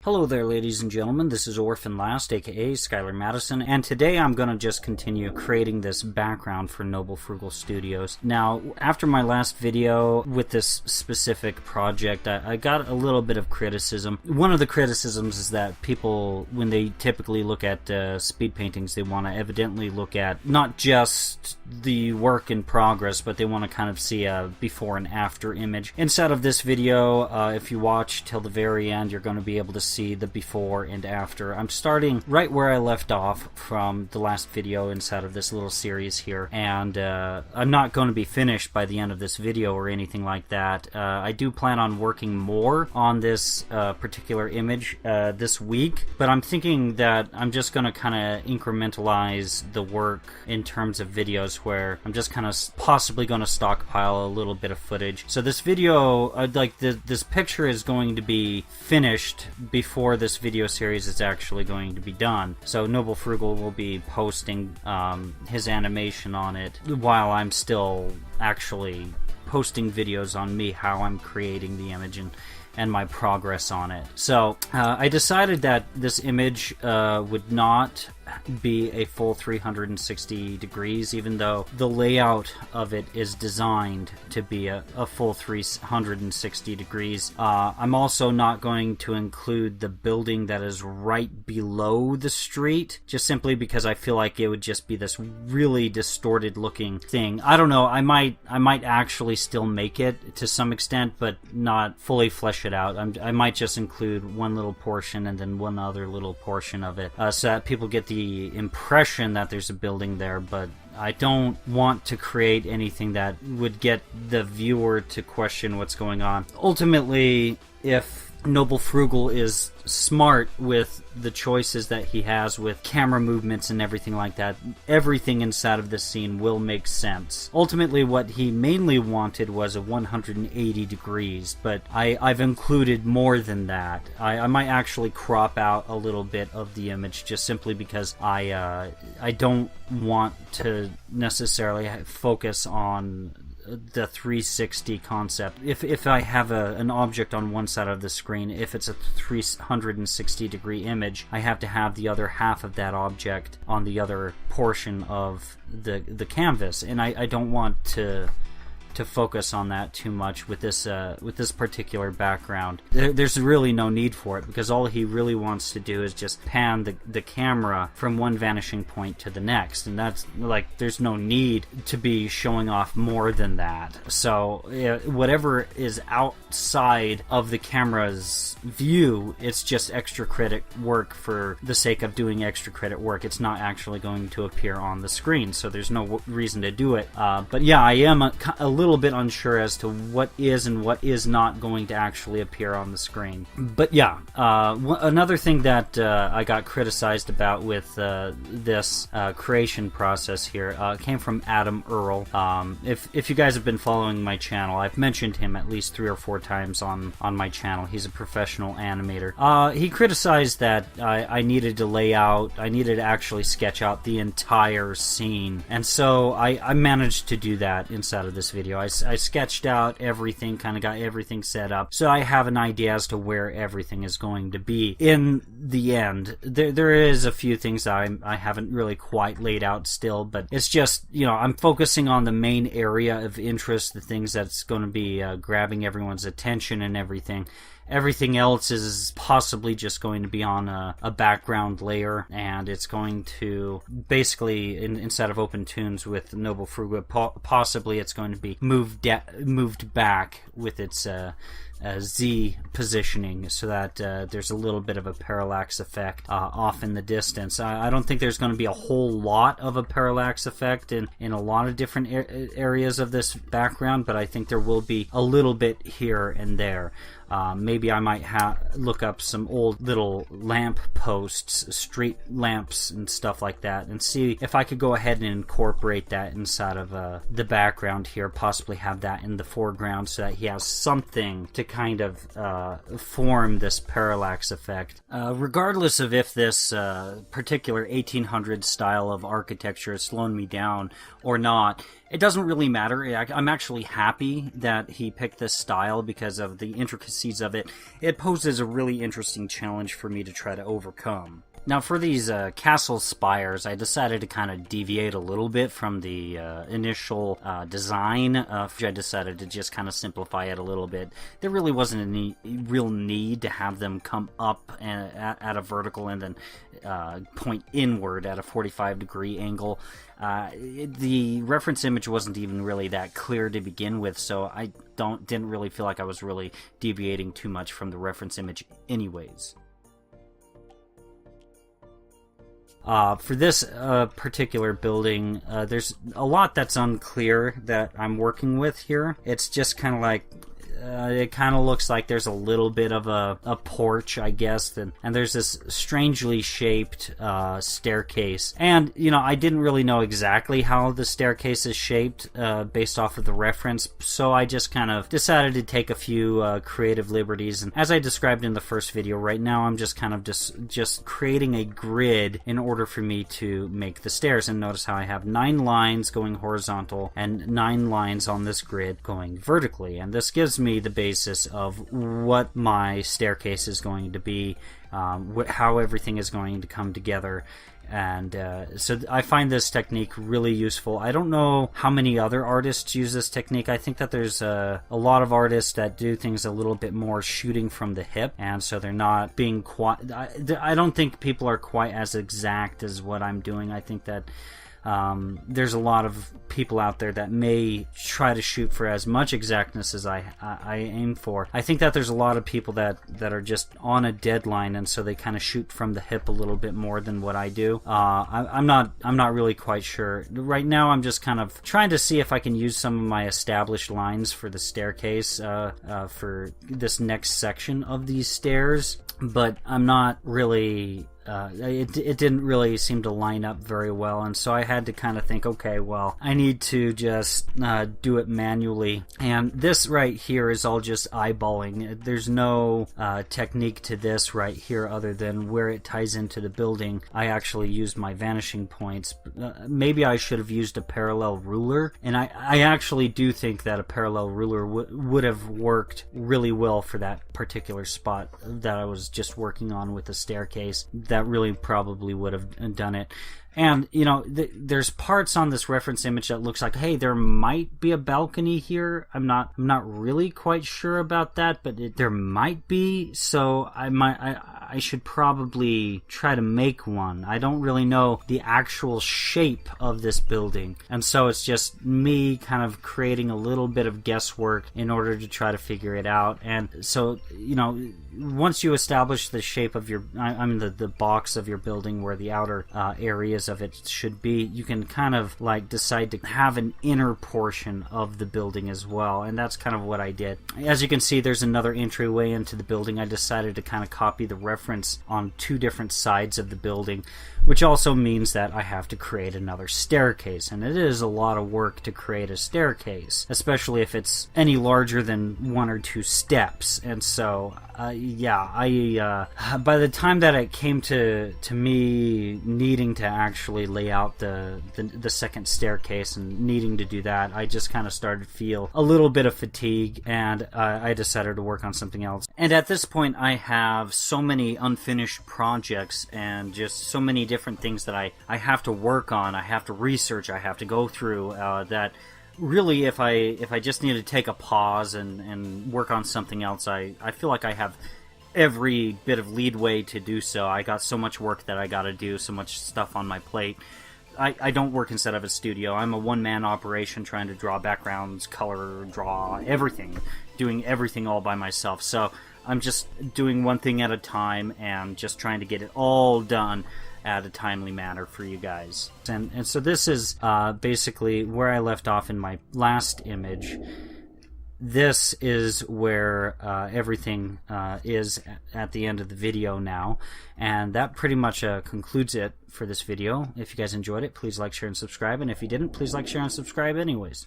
Hello there, ladies and gentlemen. This is Orphanlast, aka Skylar Madison, and today I'm going to just continue creating this background for Noblefrugal Studios. Now, after my last video with this specific project, I got a little bit of criticism. One of the criticisms is that people, when they typically look at speed paintings, they want to evidently look at not just the work in progress, but they want to kind of see a before and after image. Inside of this video, if you watch till the very end, you're going to be able to see the before and after. I'm starting right where I left off from the last video inside of this little series here, and I'm not going to be finished by the end of this video or anything like that. I do plan on working more on this particular image this week, but I'm thinking that I'm just going to kind of incrementalize the work in terms of videos where I'm just kind of possibly going to stockpile a little bit of footage. So this video, this picture is going to be finished before this video series is actually going to be done. So Noblefrugal will be posting his animation on it while I'm still actually posting videos on me, how I'm creating the image and my progress on it. So I decided that this image would not be a full 360 degrees, even though the layout of it is designed to be a full 360 degrees. I'm also not going to include the building that is right below the street, just simply because I feel like it would just be this really distorted looking thing. I don't know, I might actually still make it to some extent, but not fully flesh it out. I might just include one little portion and then one other little portion of it, so that people get the impression that there's a building there, but I don't want to create anything that would get the viewer to question what's going on. Ultimately, if Noblefrugal is smart with the choices that he has with camera movements and everything like that, everything inside of this scene will make sense. Ultimately, what he mainly wanted was a 180 degrees, but I've included more than that. I might actually crop out a little bit of the image just simply because I don't want to necessarily focus on the 360 concept. If I have an object on one side of the screen, if it's a 360 degree image, I have to have the other half of that object on the other portion of the canvas, and I don't want to focus on that too much with this particular background. There's really no need for it, because all he really wants to do is just pan the camera from one vanishing point to the next, and that's like, there's no need to be showing off more than that. So whatever is outside of the camera's view, it's just extra credit work for the sake of doing extra credit work. It's not actually going to appear on the screen, so there's no reason to do it. But yeah, I am a little bit unsure as to what is and what is not going to actually appear on the screen. But yeah, another thing that I got criticized about with this creation process here came from Adam Earl. If you guys have been following my channel, I've mentioned him at least 3 or 4 times on my channel. He's a professional animator. He criticized that I needed to actually sketch out the entire scene, and so I managed to do that inside of this video. I sketched out everything, kind of got everything set up, so I have an idea as to where everything is going to be in the end. There is a few things that I haven't really quite laid out still, but it's just, I'm focusing on the main area of interest, the things that's going to be grabbing everyone's attention and everything. Everything else is possibly just going to be on a background layer, and it's going to basically, instead of open tunes with Noblefrugal, possibly it's going to be moved back with its Z positioning, so that there's a little bit of a parallax effect off in the distance. I don't think there's going to be a whole lot of a parallax effect in a lot of different areas of this background, but I think there will be a little bit here and there. Maybe I might look up some old little lamp posts, street lamps and stuff like that, and see if I could go ahead and incorporate that inside of the background here, possibly have that in the foreground so that he has something to kind of form this parallax effect. Regardless of if this particular 1800 style of architecture has slowed me down or not, It doesn't really matter. I'm actually happy that he picked this style because of the intricacies of it. It poses a really interesting challenge for me to try to overcome. Now for these castle spires, I decided to kind of deviate a little bit from the initial design. I decided to just kind of simplify it a little bit. There really wasn't any real need to have them come up at a vertical and then point inward at a 45-degree angle. The reference image wasn't even really that clear to begin with, so I didn't really feel like I was really deviating too much from the reference image anyways. For this particular building, there's a lot that's unclear that I'm working with here. It's just kind of like, it kind of looks like there's a little bit of a porch, I guess, and there's this strangely shaped staircase. And, you know, I didn't really know exactly how the staircase is shaped based off of the reference, so I just kind of decided to take a few creative liberties. And as I described in the first video, right now I'm just kind of just creating a grid in order for me to make the stairs. And notice how I have 9 lines going horizontal and 9 lines on this grid going vertically. And this gives me the basis of what my staircase is going to be, how everything is going to come together. And so I find this technique really useful. I don't know how many other artists use this technique. I think that there's a lot of artists that do things a little bit more shooting from the hip, and so they're not being quite... I don't think people are quite as exact as what I'm doing. I think that there's a lot of people out there that may try to shoot for as much exactness as I aim for. I think that there's a lot of people that are just on a deadline, and so they kind of shoot from the hip a little bit more than what I do. I'm not really quite sure. Right now I'm just kind of trying to see if I can use some of my established lines for the staircase for this next section of these stairs, but I'm not really... it didn't really seem to line up very well, and so I had to kind of think, okay, well, I need to just do it manually. And this right here is all just eyeballing. There's no technique to this right here other than where it ties into the building. I actually used my vanishing points. Maybe I should have used a parallel ruler, and I actually do think that a parallel ruler would have worked really well for that particular spot that I was just working on with the staircase. That really probably would have done it. And, you know, there's parts on this reference image that looks like, hey, there might be a balcony here. I'm not really quite sure about that, but there might be. So I should probably try to make one. I don't really know the actual shape of this building, and so it's just me kind of creating a little bit of guesswork in order to try to figure it out. And so, you know, once you establish the shape of your, the box of your building where the outer areas of it should be, you can kind of like decide to have an inner portion of the building as well, and that's kind of what I did. As you can see, there's another entryway into the building. I decided to kind of copy the reference on 2 different sides of the building, which also means that I have to create another staircase, and it is a lot of work to create a staircase, especially if it's any larger than 1 or 2 steps. And so by the time that it came to me needing to actually lay out the second staircase and needing to do that, I just kind of started to feel a little bit of fatigue, and I decided to work on something else. And at this point I have so many unfinished projects and just so many different things that I have to work on, I have to research, I have to go through, that really if I just need to take a pause and work on something else, I feel like I have every bit of leadway to do so. I got so much work that I gotta do, so much stuff on my plate. I don't work inside of a studio. I'm a one-man operation trying to draw backgrounds, color, draw, everything, doing everything all by myself. So I'm just doing one thing at a time and just trying to get it all done at a timely manner for you guys. And so this is basically where I left off in my last image. This is where everything is at the end of the video now, and that pretty much concludes it for this video. If you guys enjoyed it, please like, share, and subscribe, and if you didn't, please like, share, and subscribe anyways.